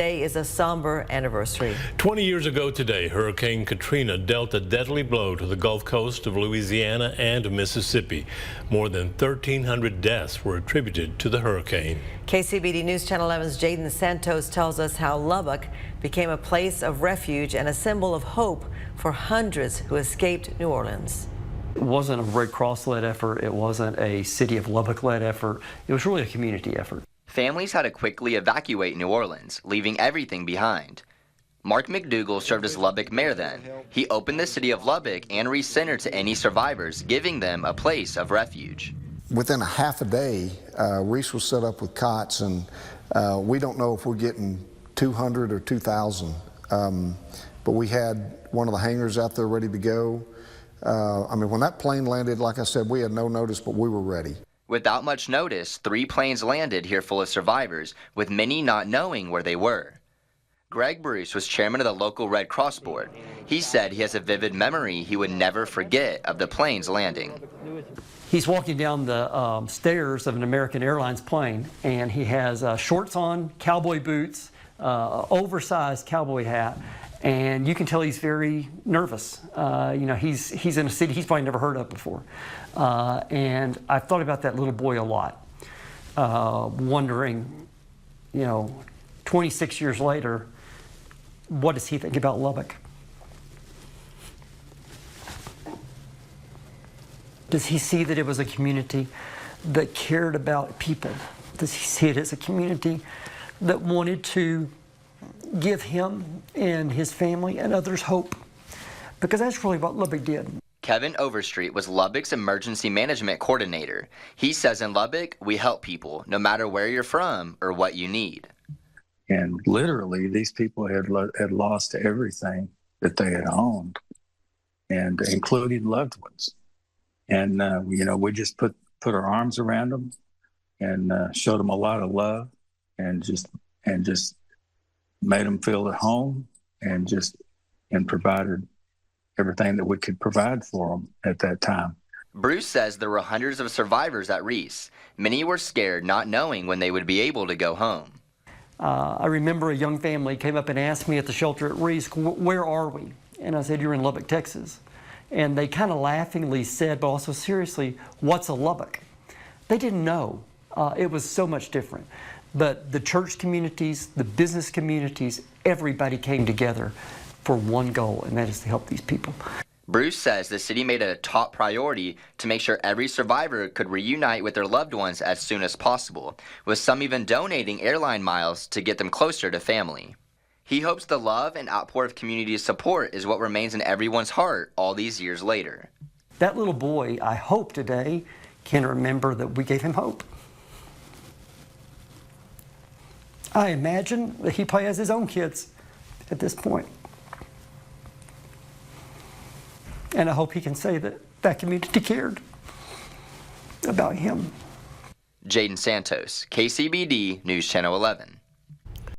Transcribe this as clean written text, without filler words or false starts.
Today is a somber anniversary. 20 years ago today, Hurricane Katrina dealt a deadly blow to the Gulf Coast of Louisiana and Mississippi. More than 1,300 deaths were attributed to the hurricane. KCBD News Channel 11's Jaden Santos tells us how Lubbock became a place of refuge and a symbol of hope for hundreds who escaped New Orleans. It wasn't a Red Cross-led effort. It wasn't a City of Lubbock-led effort. It was really a community effort. Families had to quickly evacuate New Orleans, leaving everything behind. Mark McDougall served as Lubbock mayor then. He opened the city of Lubbock and re-centered to any survivors, giving them a place of refuge. Within a half a day, Reese was set up with cots, and we don't know if we're getting 200 or 2,000. But we had one of the hangars out there ready to go. I mean, when that plane landed, like I said, we had no notice, but we were ready. Without much notice, 3 planes landed here full of survivors, with many not knowing where they were. Greg Bruce was chairman of the local Red Cross board. He said he has a vivid memory he would never forget of the planes landing. He's walking down the stairs of an American Airlines plane, and he has shorts on, cowboy boots, oversized cowboy hat, and you can tell he's very nervous. You know, he's in a city he's probably never heard of before. And I've thought about that little boy a lot, wondering, you know, 26 years later, what does he think about Lubbock? Does he see that it was a community that cared about people? Does he see it as a community that wanted to give him and his family and others hope? Because that's really what Lubbock did. Kevin Overstreet was Lubbock's emergency management coordinator. He says in Lubbock, we help people no matter where you're from or what you need. And literally, these people had lost everything that they had owned, and including loved ones. And you know, we just put our arms around them and showed them a lot of love, and just made them feel at home, and provided everything that we could provide for them at that time. Bruce says there were hundreds of survivors at Reese. Many were scared, not knowing when they would be able to go home. I remember a young family came up and asked me at the shelter at Reese, where are we? And I said, you're in Lubbock, Texas. And they kind of laughingly said, but also seriously, what's a Lubbock? They didn't know. It was so much different. But the church communities, the business communities, everybody came together for one goal, and that is to help these people. Bruce says the city made it a top priority to make sure every survivor could reunite with their loved ones as soon as possible, with some even donating airline miles to get them closer to family. He hopes the love and outpour of community support is what remains in everyone's heart all these years later. That little boy, I hope today, can remember that we gave him hope. I imagine that he probably has his own kids at this point. And I hope he can say that that community cared about him. Jaden Santos, KCBD News Channel 11.